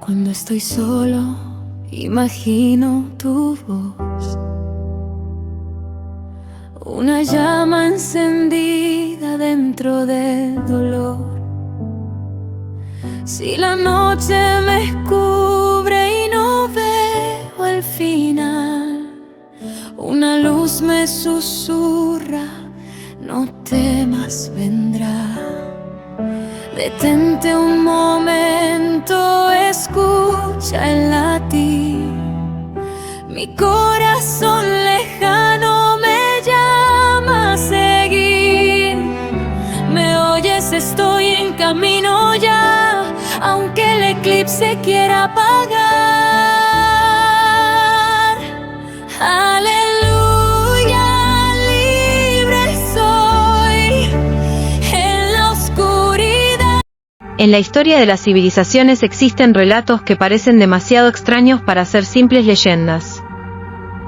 Cuando estoy solo, imagino tu voz, una llama encendida dentro del dolor. Si la noche me cubre y no veo el final, una luz me susurra: no temas, vendrá. Detente un momento, escucha el latir. Mi corazón lejano me llama a seguir. ¿Me oyes? Estoy en camino ya, aunque el eclipse quiera apagar. Aleluya, libre soy en la oscuridad. En la historia de las civilizaciones existen relatos que parecen demasiado extraños para ser simples leyendas.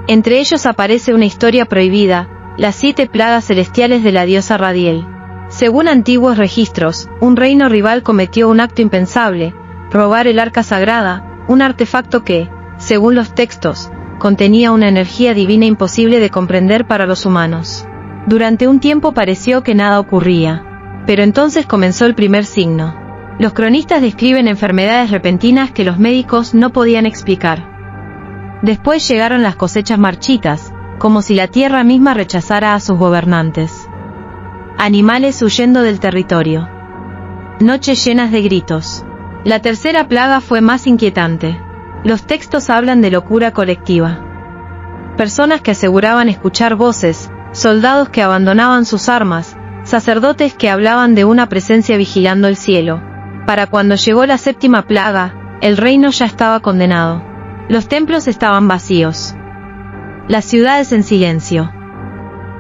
Entre ellos aparece una historia prohibida, las 7 plagas celestiales de la diosa Radiel. Según antiguos registros, un reino rival cometió un acto impensable: robar el arca sagrada, un artefacto que, según los textos, contenía una energía divina imposible de comprender para los humanos. Durante un tiempo pareció que nada ocurría, pero entonces comenzó el primer signo. Los cronistas describen enfermedades repentinas que los médicos no podían explicar. Después llegaron las cosechas marchitas, como si la tierra misma rechazara a sus gobernantes. Animales huyendo del territorio. Noches llenas de gritos. La tercera plaga fue más inquietante. Los textos hablan de locura colectiva. Personas que aseguraban escuchar voces, soldados que abandonaban sus armas, sacerdotes que hablaban de una presencia vigilando el cielo. Para cuando llegó la 7ª plaga, el reino ya estaba condenado. Los templos estaban vacíos, las ciudades en silencio,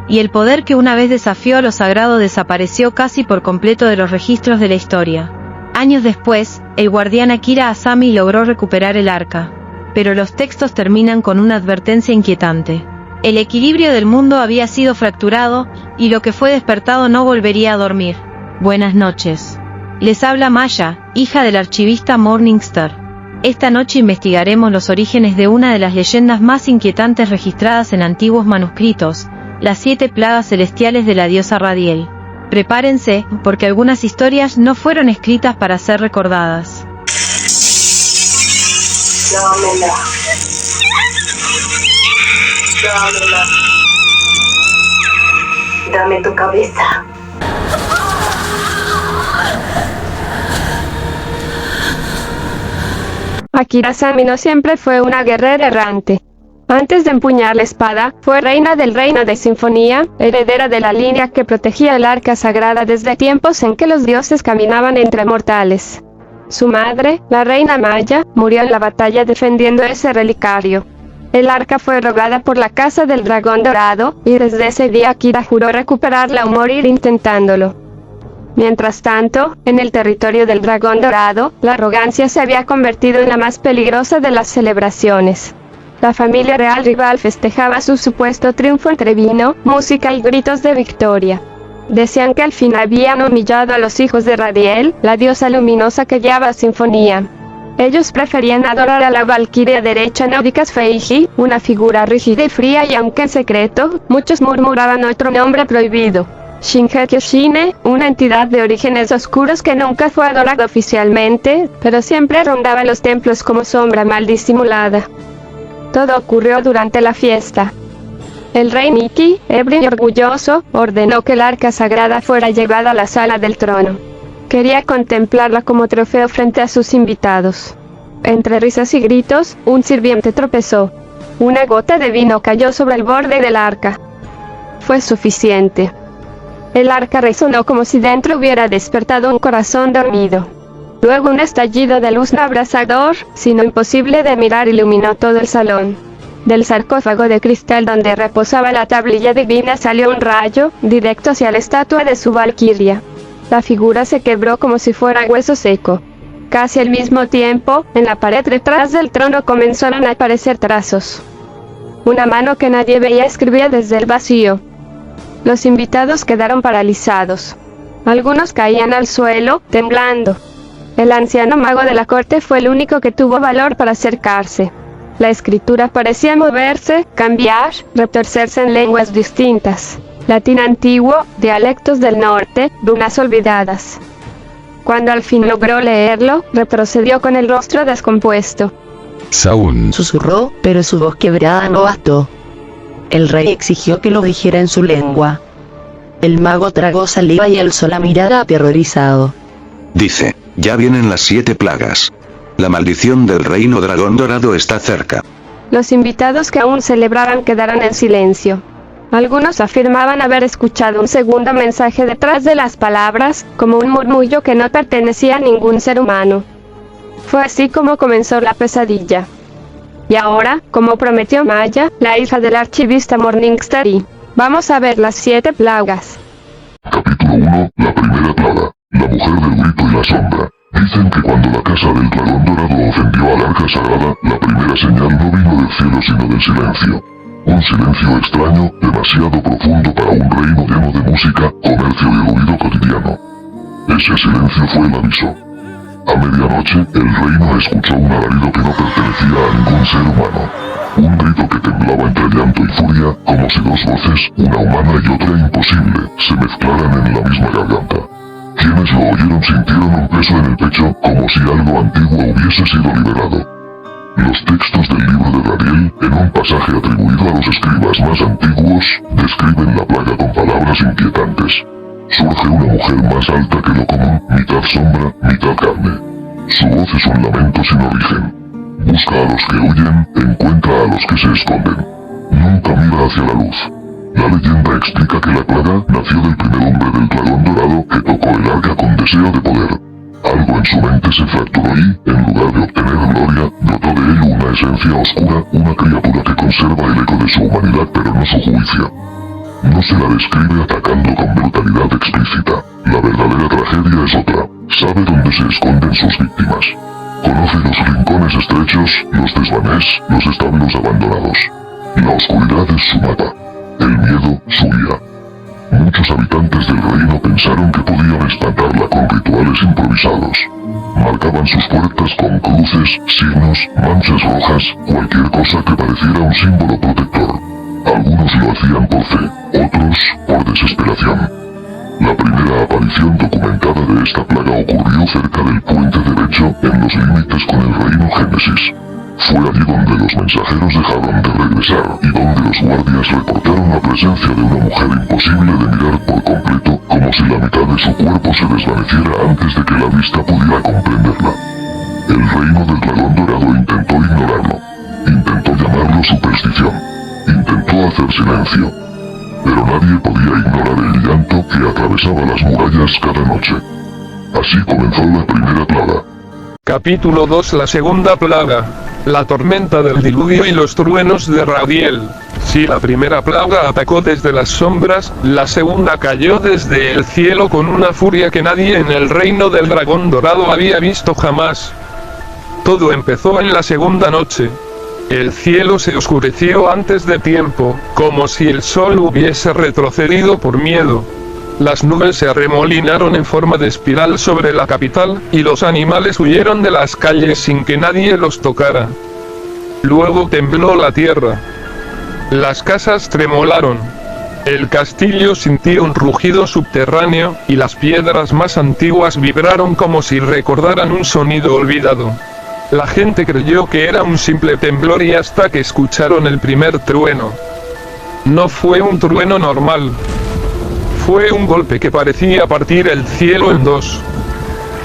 y el poder que una vez desafió a lo sagrado desapareció casi por completo de los registros de la historia. Años después, el guardián Akira Asami logró recuperar el arca, pero los textos terminan con una advertencia inquietante. El equilibrio del mundo había sido fracturado, y lo que fue despertado no volvería a dormir. Buenas noches. Les habla Maya, hija del archivista Morningstar. Esta noche investigaremos los orígenes de una de las leyendas más inquietantes registradas en antiguos manuscritos, las 7 plagas celestiales de la diosa Radiel. Prepárense, porque algunas historias no fueron escritas para ser recordadas. Dámela. Dámela. Dame tu cabeza. Akira Asami no siempre fue una guerrera errante. Antes de empuñar la espada, fue reina del reino de Sinfonía, heredera de la línea que protegía el arca sagrada desde tiempos en que los dioses caminaban entre mortales. Su madre, la reina Maya, murió en la batalla defendiendo ese relicario. El arca fue robada por la Casa del Dragón Dorado, y desde ese día Akira juró recuperarla o morir intentándolo. Mientras tanto, en el territorio del Dragón Dorado, la arrogancia se había convertido en la más peligrosa de las celebraciones. La familia real rival festejaba su supuesto triunfo entre vino, música y gritos de victoria. Decían que al fin habían humillado a los hijos de Radiel, la diosa luminosa que guiaba Sinfonía. Ellos preferían adorar a la valquiria derecha nórdica Feiji, una figura rígida y fría, y aunque en secreto, muchos murmuraban otro nombre prohibido: Shingeki Shine, una entidad de orígenes oscuros que nunca fue adorada oficialmente, pero siempre rondaba los templos como sombra mal disimulada. Todo ocurrió durante la fiesta. El rey Miki, ebrio y orgulloso, ordenó que el arca sagrada fuera llevada a la sala del trono. Quería contemplarla como trofeo frente a sus invitados. Entre risas y gritos, un sirviente tropezó. Una gota de vino cayó sobre el borde del arca. Fue suficiente. El arca resonó como si dentro hubiera despertado un corazón dormido. Luego un estallido de luz no abrasador, sino imposible de mirar, iluminó todo el salón. Del sarcófago de cristal donde reposaba la tablilla divina salió un rayo, directo hacia la estatua de su valquiria. La figura se quebró como si fuera hueso seco. Casi al mismo tiempo, en la pared detrás del trono comenzaron a aparecer trazos. Una mano que nadie veía escribía desde el vacío. Los invitados quedaron paralizados. Algunos caían al suelo, temblando. El anciano mago de la corte fue el único que tuvo valor para acercarse. La escritura parecía moverse, cambiar, retorcerse en lenguas distintas. Latín antiguo, dialectos del norte, runas olvidadas. Cuando al fin logró leerlo, retrocedió con el rostro descompuesto. Saúl, Susurró, pero su voz quebrada no bastó. El rey exigió que lo dijera en su lengua. El mago tragó saliva y alzó la mirada aterrorizado. Dice, ya vienen las 7 plagas. La maldición del reino dragón dorado está cerca. Los invitados que aún celebraban quedaron en silencio. Algunos afirmaban haber escuchado un segundo mensaje detrás de las palabras, como un murmullo que no pertenecía a ningún ser humano. Fue así como comenzó la pesadilla. Y ahora, como prometió Maya, la hija del archivista Morningstar, vamos a ver las 7 plagas. Capítulo 1, la primera plaga, la mujer del grito y la sombra. Dicen que cuando la casa del dragón dorado ofendió al arca sagrada, la primera señal no vino del cielo sino del silencio. Un silencio extraño, demasiado profundo para un reino lleno de música, comercio y ruido cotidiano. Ese silencio fue el aviso. A medianoche, el reino escuchó un alarido que no pertenecía a ningún ser humano. Un grito que temblaba entre llanto y furia, como si 2 voces, una humana y otra imposible, se mezclaran en la misma garganta. Quienes lo oyeron sintieron un peso en el pecho, como si algo antiguo hubiese sido liberado. Los textos del libro de Daniel, en un pasaje atribuido a los escribas más antiguos, describen la plaga con palabras inquietantes. Surge una mujer más alta que lo común, mitad sombra, mitad carne. Su voz es un lamento sin origen. Busca a los que huyen, encuentra a los que se esconden. Nunca mira hacia la luz. La leyenda explica que la plaga nació del primer hombre del dragón dorado que tocó el arca con deseo de poder. Algo en su mente se fracturó y, en lugar de obtener gloria, brotó de ello una esencia oscura, una criatura que conserva el eco de su humanidad pero no su juicio. No se la describe atacando con brutalidad explícita. La verdadera tragedia es otra. Sabe dónde se esconden sus víctimas. Conoce los rincones estrechos, los desvanés, los establos abandonados. La oscuridad es su mapa. El miedo, su guía. Muchos habitantes del reino pensaron que podían espantarla con rituales improvisados. Marcaban sus puertas con cruces, signos, manchas rojas, cualquier cosa que pareciera un símbolo protector. Algunos lo hacían por fe, otros por desesperación. La primera aparición documentada de esta plaga ocurrió cerca del puente derecho, en los límites con el reino Génesis. Fue allí donde los mensajeros dejaron de regresar y donde los guardias reportaron la presencia de una mujer imposible de mirar por completo, como si la mitad de su cuerpo se desvaneciera antes de que la vista pudiera comprenderla. El reino del dragón dorado intentó ignorarlo. Intentó llamarlo superstición. Intentó hacer silencio. Pero nadie podía ignorar el llanto que atravesaba las murallas cada noche. Así comenzó la primera plaga. Capítulo 2. La segunda plaga. La tormenta del diluvio y los truenos de Radiel. Si la primera plaga atacó desde las sombras, la segunda cayó desde el cielo con una furia que nadie en el reino del dragón dorado había visto jamás. Todo empezó en la segunda noche. El cielo se oscureció antes de tiempo, como si el sol hubiese retrocedido por miedo. Las nubes se arremolinaron en forma de espiral sobre la capital, y los animales huyeron de las calles sin que nadie los tocara. Luego tembló la tierra. Las casas tremolaron. El castillo sintió un rugido subterráneo, y las piedras más antiguas vibraron como si recordaran un sonido olvidado. La gente creyó que era un simple temblor y hasta que escucharon el primer trueno. No fue un trueno normal. Fue un golpe que parecía partir el cielo en dos.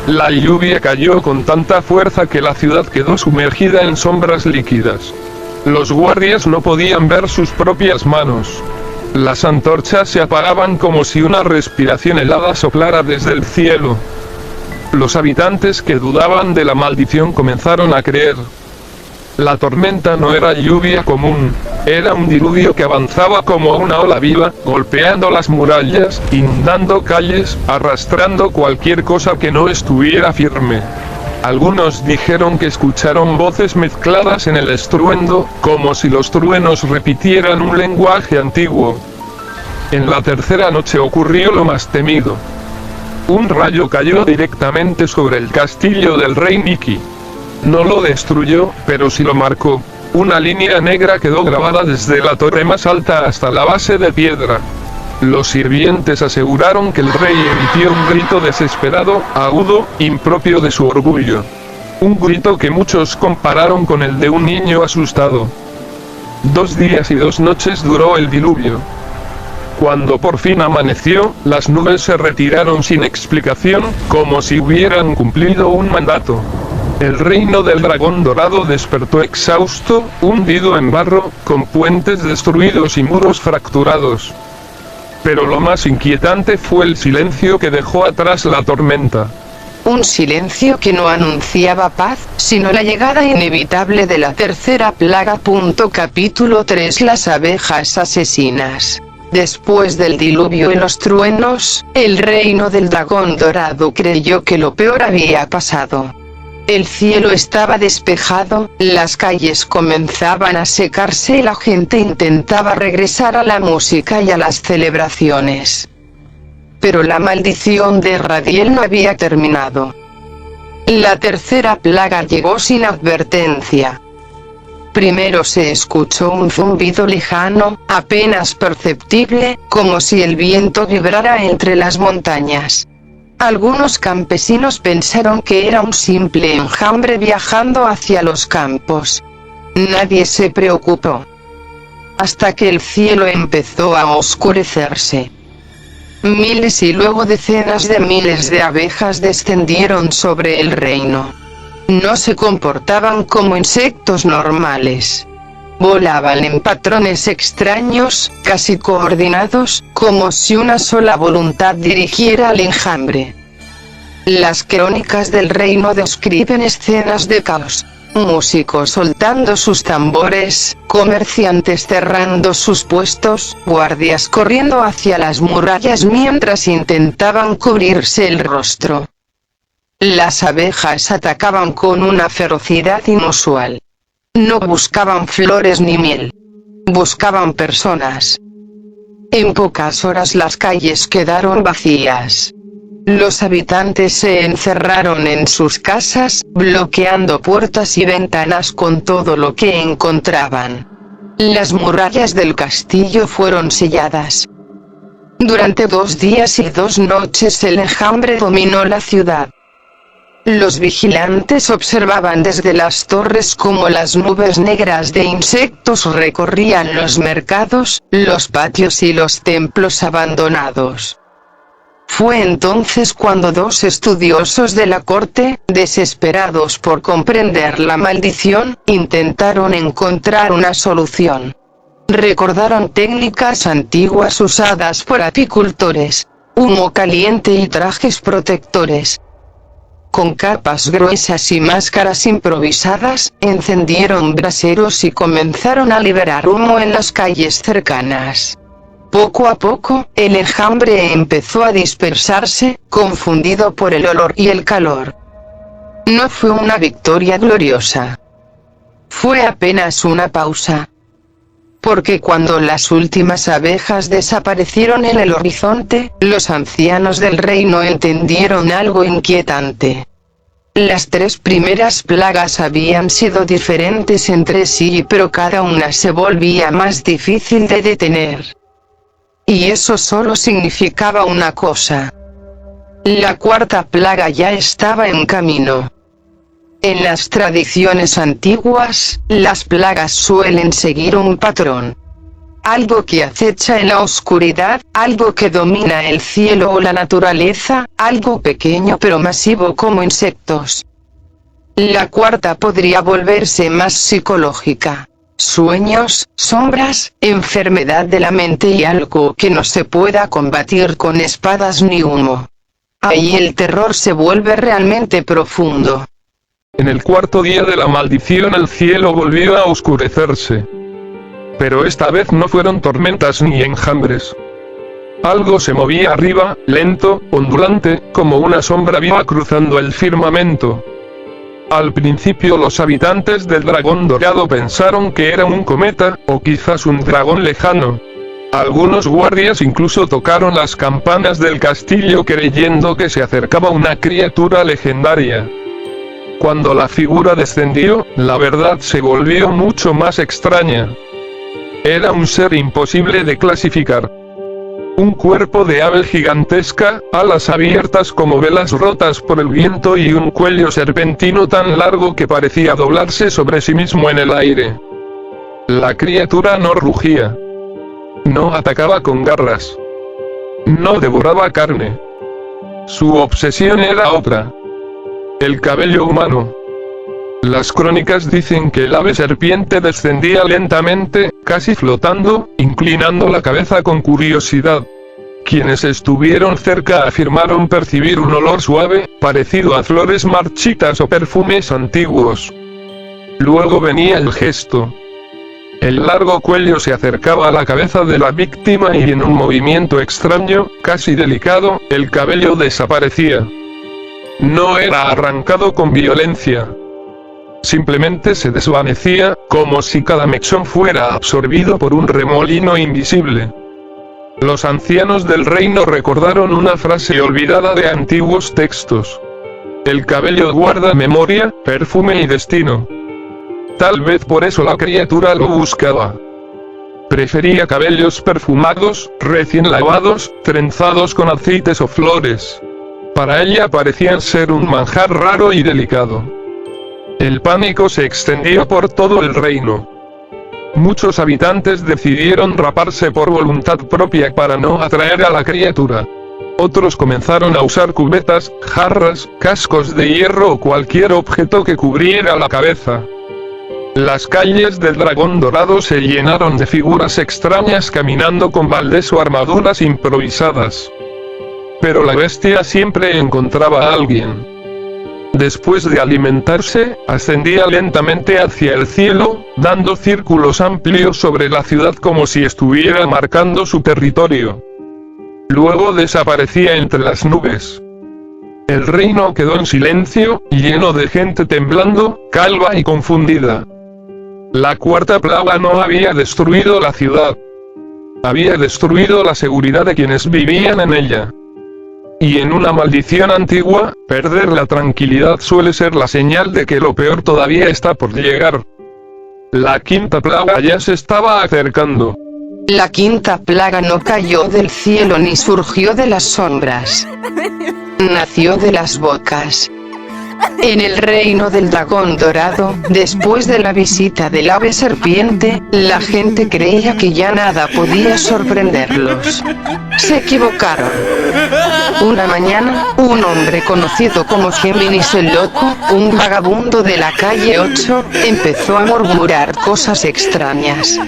La lluvia cayó con tanta fuerza que la ciudad quedó sumergida en sombras líquidas. Los guardias no podían ver sus propias manos. Las antorchas se apagaban como si una respiración helada soplara desde el cielo. Los habitantes que dudaban de la maldición comenzaron a creer. La tormenta no era lluvia común, era un diluvio que avanzaba como una ola viva, golpeando las murallas, inundando calles, arrastrando cualquier cosa que no estuviera firme. Algunos dijeron que escucharon voces mezcladas en el estruendo, como si los truenos repitieran un lenguaje antiguo. En la tercera noche ocurrió lo más temido. Un rayo cayó directamente sobre el castillo del rey Nikki. No lo destruyó, pero sí lo marcó. Una línea negra quedó grabada desde la torre más alta hasta la base de piedra. Los sirvientes aseguraron que el rey emitió un grito desesperado, agudo, impropio de su orgullo. Un grito que muchos compararon con el de un niño asustado. 2 días y 2 noches duró el diluvio. Cuando por fin amaneció, las nubes se retiraron sin explicación, como si hubieran cumplido un mandato. El reino del dragón dorado despertó exhausto, hundido en barro, con puentes destruidos y muros fracturados. Pero lo más inquietante fue el silencio que dejó atrás la tormenta. Un silencio que no anunciaba paz, sino la llegada inevitable de la tercera plaga. Capítulo 3. Las abejas asesinas. Después del diluvio y los truenos, el reino del dragón dorado creyó que lo peor había pasado. El cielo estaba despejado, las calles comenzaban a secarse y la gente intentaba regresar a la música y a las celebraciones. Pero la maldición de Radiel no había terminado. La tercera plaga llegó sin advertencia. Primero se escuchó un zumbido lejano, apenas perceptible, como si el viento vibrara entre las montañas. Algunos campesinos pensaron que era un simple enjambre viajando hacia los campos. Nadie se preocupó. Hasta que el cielo empezó a oscurecerse. Miles y luego decenas de miles de abejas descendieron sobre el reino. No se comportaban como insectos normales. Volaban en patrones extraños, casi coordinados, como si una sola voluntad dirigiera al enjambre. Las crónicas del reino describen escenas de caos. Músicos soltando sus tambores, comerciantes cerrando sus puestos, guardias corriendo hacia las murallas mientras intentaban cubrirse el rostro. Las abejas atacaban con una ferocidad inusual. No buscaban flores ni miel. Buscaban personas. En pocas horas las calles quedaron vacías. Los habitantes se encerraron en sus casas, bloqueando puertas y ventanas con todo lo que encontraban. Las murallas del castillo fueron selladas. Durante 2 días y 2 noches el enjambre dominó la ciudad. Los vigilantes observaban desde las torres cómo las nubes negras de insectos recorrían los mercados, los patios y los templos abandonados. Fue entonces cuando 2 estudiosos de la corte, desesperados por comprender la maldición, intentaron encontrar una solución. Recordaron técnicas antiguas usadas por apicultores, humo caliente y trajes protectores. Con capas gruesas y máscaras improvisadas, encendieron braseros y comenzaron a liberar humo en las calles cercanas. Poco a poco, el enjambre empezó a dispersarse, confundido por el olor y el calor. No fue una victoria gloriosa. Fue apenas una pausa. Porque cuando las últimas abejas desaparecieron en el horizonte, los ancianos del reino entendieron algo inquietante. Las 3 primeras plagas habían sido diferentes entre sí, pero cada una se volvía más difícil de detener. Y eso solo significaba una cosa. La 4ª plaga ya estaba en camino. En las tradiciones antiguas, las plagas suelen seguir un patrón. Algo que acecha en la oscuridad, algo que domina el cielo o la naturaleza, algo pequeño pero masivo como insectos. La 4ª podría volverse más psicológica. Sueños, sombras, enfermedad de la mente y algo que no se pueda combatir con espadas ni humo. Ahí el terror se vuelve realmente profundo. En el 4.º día de la maldición el cielo volvió a oscurecerse. Pero esta vez no fueron tormentas ni enjambres. Algo se movía arriba, lento, ondulante, como una sombra viva cruzando el firmamento. Al principio los habitantes del dragón dorado pensaron que era un cometa, o quizás un dragón lejano. Algunos guardias incluso tocaron las campanas del castillo creyendo que se acercaba una criatura legendaria. Cuando la figura descendió, la verdad se volvió mucho más extraña. Era un ser imposible de clasificar. Un cuerpo de ave gigantesca, alas abiertas como velas rotas por el viento y un cuello serpentino tan largo que parecía doblarse sobre sí mismo en el aire. La criatura no rugía. No atacaba con garras. No devoraba carne. Su obsesión era otra. El cabello humano. Las crónicas dicen que el ave serpiente descendía lentamente, casi flotando, inclinando la cabeza con curiosidad. Quienes estuvieron cerca afirmaron percibir un olor suave, parecido a flores marchitas o perfumes antiguos. Luego venía el gesto. El largo cuello se acercaba a la cabeza de la víctima y en un movimiento extraño, casi delicado, el cabello desaparecía. No era arrancado con violencia. Simplemente se desvanecía, como si cada mechón fuera absorbido por un remolino invisible. Los ancianos del reino recordaron una frase olvidada de antiguos textos. El cabello guarda memoria, perfume y destino. Tal vez por eso la criatura lo buscaba. Prefería cabellos perfumados, recién lavados, trenzados con aceites o flores. Para ella parecían ser un manjar raro y delicado. El pánico se extendió por todo el reino. Muchos habitantes decidieron raparse por voluntad propia para no atraer a la criatura. Otros comenzaron a usar cubetas, jarras, cascos de hierro o cualquier objeto que cubriera la cabeza. Las calles del Dragón Dorado se llenaron de figuras extrañas caminando con baldes o armaduras improvisadas. Pero la bestia siempre encontraba a alguien. Después de alimentarse, ascendía lentamente hacia el cielo, dando círculos amplios sobre la ciudad como si estuviera marcando su territorio. Luego desaparecía entre las nubes. El reino quedó en silencio, lleno de gente temblando, calva y confundida. La cuarta plaga no había destruido la ciudad. Había destruido la seguridad de quienes vivían en ella. Y en una maldición antigua, perder la tranquilidad suele ser la señal de que lo peor todavía está por llegar. La quinta plaga ya se estaba acercando. La quinta plaga no cayó del cielo ni surgió de las sombras. Nació de las bocas. En el reino del Dragón Dorado, después de la visita del ave serpiente, la gente creía que ya nada podía sorprenderlos. Se equivocaron. Una mañana, un hombre conocido como Géminis el Loco, un vagabundo de la calle 8, empezó a murmurar cosas extrañas.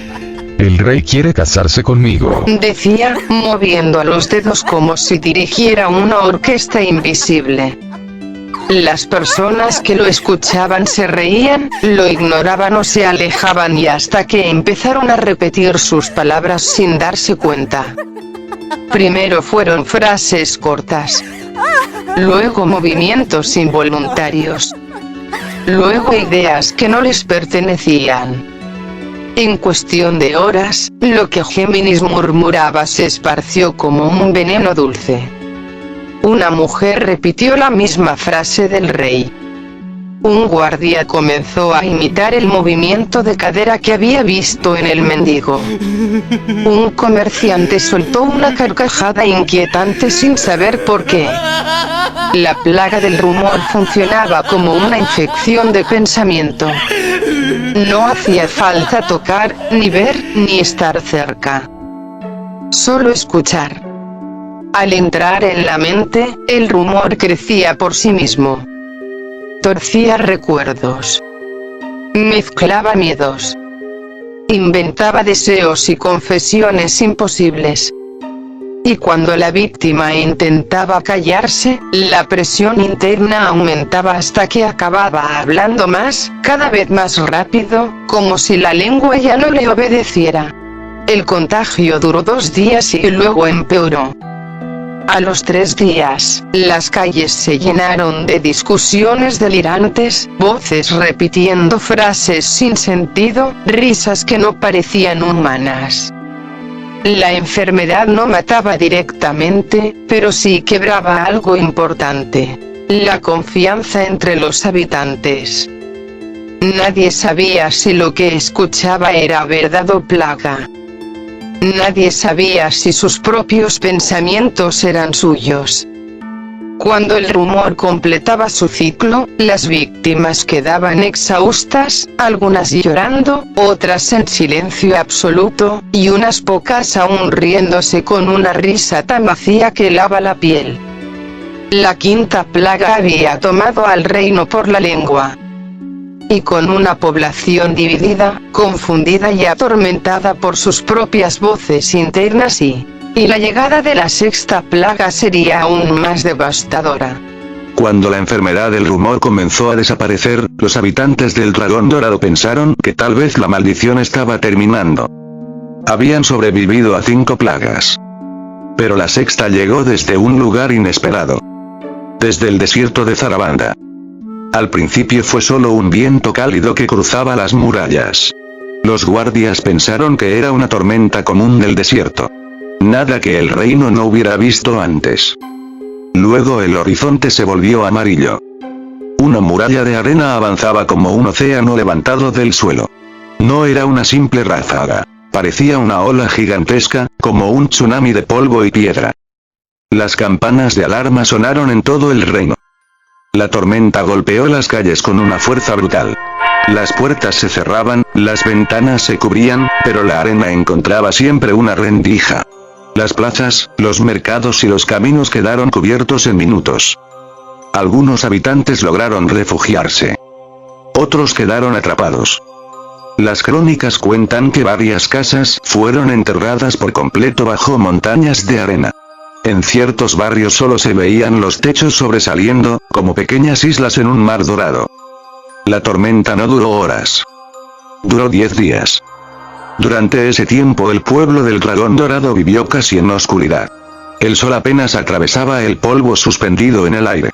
El rey quiere casarse conmigo, decía, moviendo los dedos como si dirigiera una orquesta invisible. Las personas que lo escuchaban se reían, lo ignoraban o se alejaban y hasta que empezaron a repetir sus palabras sin darse cuenta. Primero fueron frases cortas. Luego movimientos involuntarios. Luego ideas que no les pertenecían. En cuestión de horas, lo que Géminis murmuraba se esparció como un veneno dulce. Una mujer repitió la misma frase del rey. Un guardia comenzó a imitar el movimiento de cadera que había visto en el mendigo. Un comerciante soltó una carcajada inquietante sin saber por qué. La plaga del rumor funcionaba como una infección de pensamiento. No hacía falta tocar, ni ver, ni estar cerca. Solo escuchar. Al entrar en la mente, el rumor crecía por sí mismo. Torcía recuerdos. Mezclaba miedos. Inventaba deseos y confesiones imposibles. Y cuando la víctima intentaba callarse, la presión interna aumentaba hasta que acababa hablando más, cada vez más rápido, como si la lengua ya no le obedeciera. El contagio duró 2 días y luego empeoró. A los 3 días, las calles se llenaron de discusiones delirantes, voces repitiendo frases sin sentido, risas que no parecían humanas. La enfermedad no mataba directamente, pero sí quebraba algo importante: la confianza entre los habitantes. Nadie sabía si lo que escuchaba era verdad o plaga. Nadie sabía si sus propios pensamientos eran suyos. Cuando el rumor completaba su ciclo, las víctimas quedaban exhaustas, algunas llorando, otras en silencio absoluto, y unas pocas aún riéndose con una risa tan vacía que helaba la piel. La quinta plaga había tomado al reino por la lengua. Y con una población dividida, confundida y atormentada por sus propias voces internas y la llegada de la sexta plaga sería aún más devastadora. Cuando la enfermedad del rumor comenzó a desaparecer, los habitantes del Dragón Dorado pensaron que tal vez la maldición estaba terminando. Habían sobrevivido a 5 plagas. Pero la sexta llegó desde un lugar inesperado. Desde el desierto de Zarabanda. Al principio fue solo un viento cálido que cruzaba las murallas. Los guardias pensaron que era una tormenta común del desierto. Nada que el reino no hubiera visto antes. Luego el horizonte se volvió amarillo. Una muralla de arena avanzaba como un océano levantado del suelo. No era una simple ráfaga. Parecía una ola gigantesca, como un tsunami de polvo y piedra. Las campanas de alarma sonaron en todo el reino. La tormenta golpeó las calles con una fuerza brutal. Las puertas se cerraban, las ventanas se cubrían, pero la arena encontraba siempre una rendija. Las plazas, los mercados y los caminos quedaron cubiertos en minutos. Algunos habitantes lograron refugiarse. Otros quedaron atrapados. Las crónicas cuentan que varias casas fueron enterradas por completo bajo montañas de arena. En ciertos barrios solo se veían los techos sobresaliendo, como pequeñas islas en un mar dorado. La tormenta no duró horas. Duró 10 días. Durante ese tiempo el pueblo del Dragón Dorado vivió casi en oscuridad. El sol apenas atravesaba el polvo suspendido en el aire.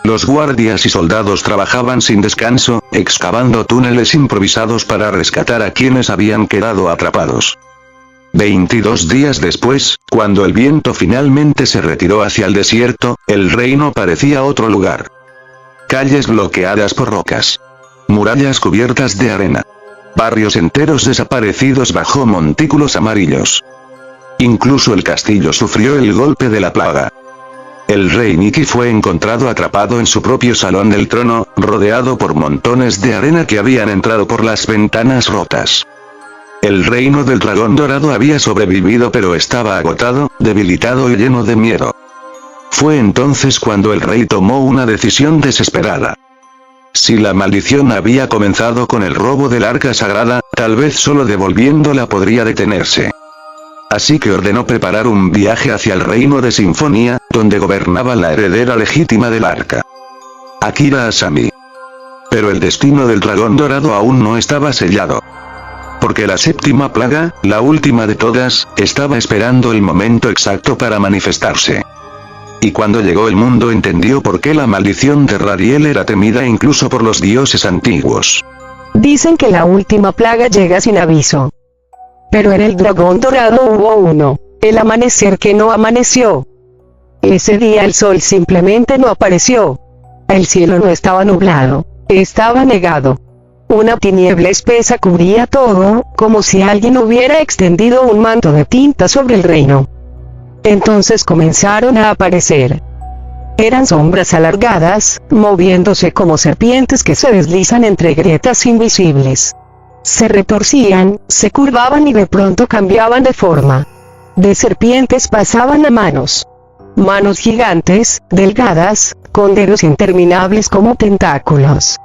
Los guardias y soldados trabajaban sin descanso, excavando túneles improvisados para rescatar a quienes habían quedado atrapados. 22 días después, cuando el viento finalmente se retiró hacia el desierto, el reino parecía otro lugar. Calles bloqueadas por rocas. Murallas cubiertas de arena. Barrios enteros desaparecidos bajo montículos amarillos. Incluso el castillo sufrió el golpe de la plaga. El rey Nikki fue encontrado atrapado en su propio salón del trono, rodeado por montones de arena que habían entrado por las ventanas rotas. El reino del Dragón Dorado había sobrevivido, pero estaba agotado, debilitado y lleno de miedo. Fue entonces cuando el rey tomó una decisión desesperada. Si la maldición había comenzado con el robo del arca sagrada, tal vez solo devolviéndola podría detenerse. Así que ordenó preparar un viaje hacia el reino de Sinfonía, donde gobernaba la heredera legítima del arca, Akira Asami. Pero el destino del Dragón Dorado aún no estaba sellado. Porque la séptima plaga, la última de todas, estaba esperando el momento exacto para manifestarse. Y cuando llegó el mundo entendió por qué la maldición de Radiel era temida incluso por los dioses antiguos. Dicen que la última plaga llega sin aviso. Pero en el Dragón Dorado hubo uno, el amanecer que no amaneció. Ese día el sol simplemente no apareció. El cielo no estaba nublado, estaba negado. Una tiniebla espesa cubría todo, como si alguien hubiera extendido un manto de tinta sobre el reino. Entonces comenzaron a aparecer. Eran sombras alargadas, moviéndose como serpientes que se deslizan entre grietas invisibles. Se retorcían, se curvaban y de pronto cambiaban de forma. De serpientes pasaban a manos. Manos gigantes, delgadas, con dedos interminables como tentáculos.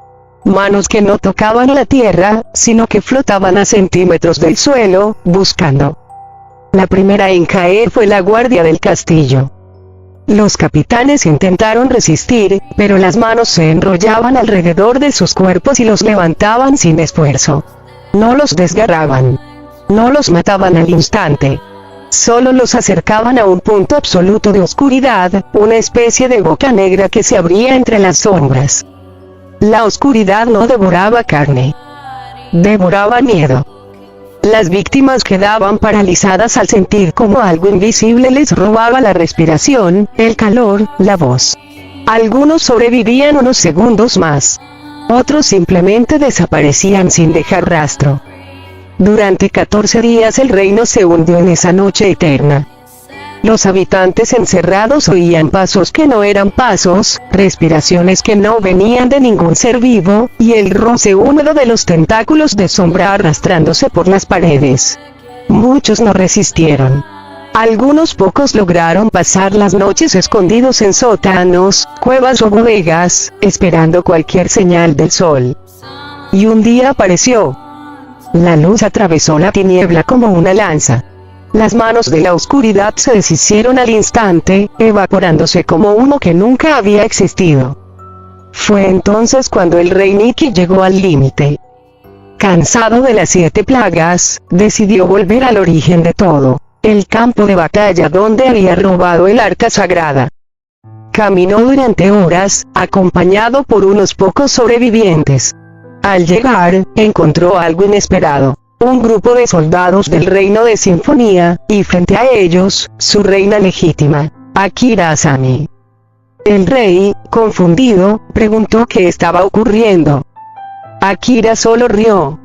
Manos que no tocaban la tierra, sino que flotaban a centímetros del suelo, buscando. La primera en caer fue la guardia del castillo. Los capitanes intentaron resistir, pero las manos se enrollaban alrededor de sus cuerpos y los levantaban sin esfuerzo. No los desgarraban. No los mataban al instante. Solo los acercaban a un punto absoluto de oscuridad, una especie de boca negra que se abría entre las sombras. La oscuridad no devoraba carne. Devoraba miedo. Las víctimas quedaban paralizadas al sentir como algo invisible les robaba la respiración, el calor, la voz. Algunos sobrevivían unos segundos más. Otros simplemente desaparecían sin dejar rastro. Durante 14 días el reino se hundió en esa noche eterna. Los habitantes encerrados oían pasos que no eran pasos, respiraciones que no venían de ningún ser vivo, y el roce húmedo de los tentáculos de sombra arrastrándose por las paredes. Muchos no resistieron. Algunos pocos lograron pasar las noches escondidos en sótanos, cuevas o bodegas, esperando cualquier señal del sol. Y un día apareció. La luz atravesó la tiniebla como una lanza. Las manos de la oscuridad se deshicieron al instante, evaporándose como uno que nunca había existido. Fue entonces cuando el rey Nikki llegó al límite. Cansado de las 7 plagas, decidió volver al origen de todo, el campo de batalla donde había robado el arca sagrada. Caminó durante horas, acompañado por unos pocos sobrevivientes. Al llegar, encontró algo inesperado. Un grupo de soldados del reino de Sinfonía, y frente a ellos, su reina legítima, Akira Asami. El rey, confundido, preguntó qué estaba ocurriendo. Akira solo rió.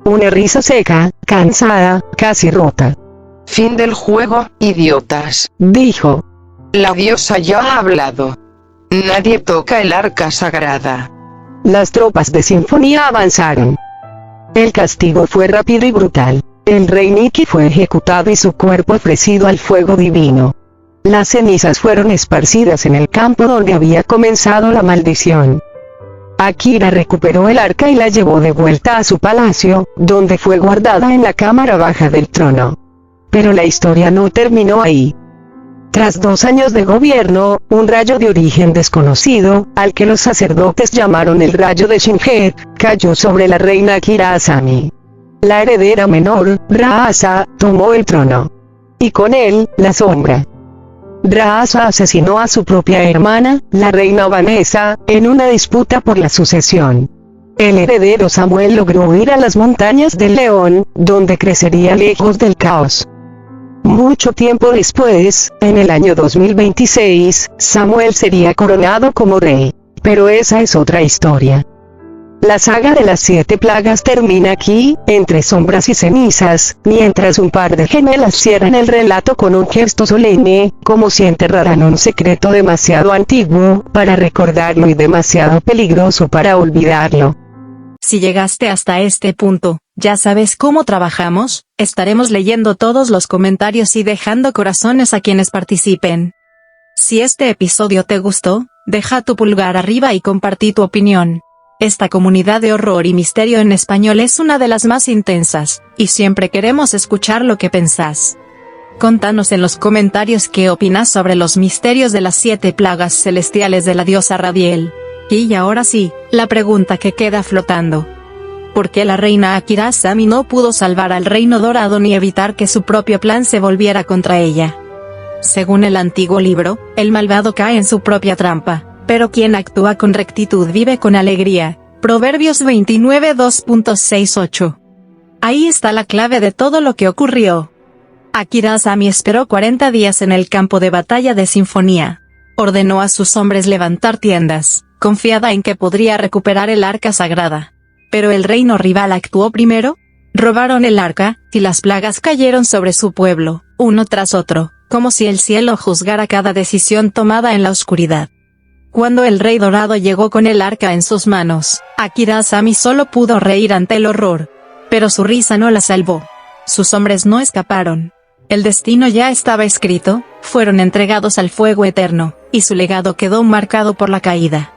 Una risa seca, cansada, casi rota. Fin del juego, idiotas, dijo. La diosa ya ha hablado. Nadie toca el arca sagrada. Las tropas de Sinfonía avanzaron. El castigo fue rápido y brutal. El rey Nikki fue ejecutado y su cuerpo ofrecido al fuego divino. Las cenizas fueron esparcidas en el campo donde había comenzado la maldición. Akira recuperó el arca y la llevó de vuelta a su palacio, donde fue guardada en la cámara baja del trono. Pero la historia no terminó ahí. Tras 2 años de gobierno, un rayo de origen desconocido, al que los sacerdotes llamaron el rayo de Shinjet, cayó sobre la reina Akira Asami. La heredera menor, Ra-Asa, tomó el trono. Y con él, la sombra. Ra-Asa asesinó a su propia hermana, la reina Vanessa, en una disputa por la sucesión. El heredero Samuel logró huir a las montañas del León, donde crecería lejos del caos. Mucho tiempo después, en el año 2026, Samuel sería coronado como rey. Pero esa es otra historia. La saga de las 7 plagas termina aquí, entre sombras y cenizas, mientras un par de gemelas cierran el relato con un gesto solemne, como si enterraran un secreto demasiado antiguo para recordarlo y demasiado peligroso para olvidarlo. Si llegaste hasta este punto, ya sabes cómo trabajamos, estaremos leyendo todos los comentarios y dejando corazones a quienes participen. Si este episodio te gustó, deja tu pulgar arriba y compartí tu opinión. Esta comunidad de horror y misterio en español es una de las más intensas, y siempre queremos escuchar lo que pensás. Contanos en los comentarios qué opinas sobre los misterios de las 7 plagas celestiales de la diosa Radiel. Y ahora sí, la pregunta que queda flotando. ¿Por qué la reina Akira Asami no pudo salvar al reino dorado ni evitar que su propio plan se volviera contra ella? Según el antiguo libro, el malvado cae en su propia trampa, pero quien actúa con rectitud vive con alegría. Proverbios 29 2.68. Ahí está la clave de todo lo que ocurrió. Akira Asami esperó 40 días en el campo de batalla de Sinfonía. Ordenó a sus hombres levantar tiendas, confiada en que podría recuperar el arca sagrada. Pero el reino rival actuó primero. Robaron el arca, y las plagas cayeron sobre su pueblo, uno tras otro, como si el cielo juzgara cada decisión tomada en la oscuridad. Cuando el rey dorado llegó con el arca en sus manos, Akira Asami solo pudo reír ante el horror. Pero su risa no la salvó. Sus hombres no escaparon. El destino ya estaba escrito, fueron entregados al fuego eterno, y su legado quedó marcado por la caída.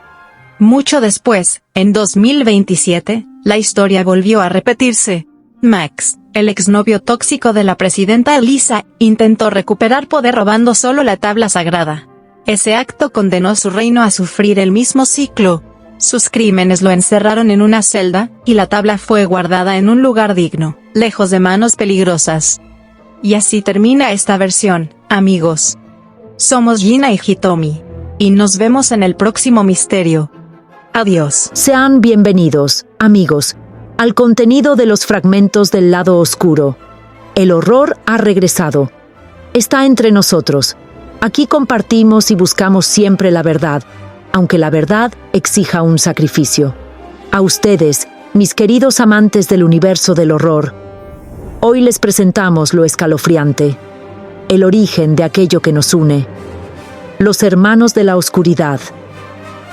Mucho después, en 2027, la historia volvió a repetirse. Max, el exnovio tóxico de la presidenta Elisa, intentó recuperar poder robando solo la tabla sagrada. Ese acto condenó su reino a sufrir el mismo ciclo. Sus crímenes lo encerraron en una celda, y la tabla fue guardada en un lugar digno, lejos de manos peligrosas. Y así termina esta versión, amigos. Somos Gina y Hitomi. Y nos vemos en el próximo misterio. Adiós. Sean bienvenidos, amigos, al contenido de los fragmentos del lado oscuro. El horror ha regresado. Está entre nosotros. Aquí compartimos y buscamos siempre la verdad, aunque la verdad exija un sacrificio. A ustedes, mis queridos amantes del universo del horror, hoy les presentamos lo escalofriante, el origen de aquello que nos une. Los hermanos de la oscuridad.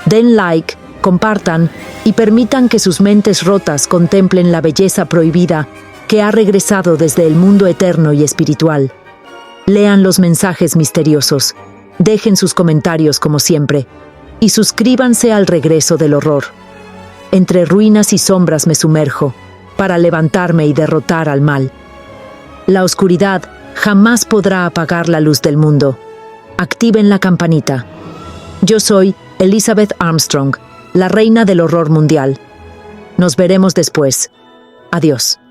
Den like, compartan y permitan que sus mentes rotas contemplen la belleza prohibida que ha regresado desde el mundo eterno y espiritual. Lean los mensajes misteriosos, dejen sus comentarios como siempre, y suscríbanse al regreso del horror. Entre ruinas y sombras me sumerjo, para levantarme y derrotar al mal. La oscuridad jamás podrá apagar la luz del mundo. Activen la campanita. Yo soy Elizabeth Armstrong, la reina del horror mundial. Nos veremos después. Adiós.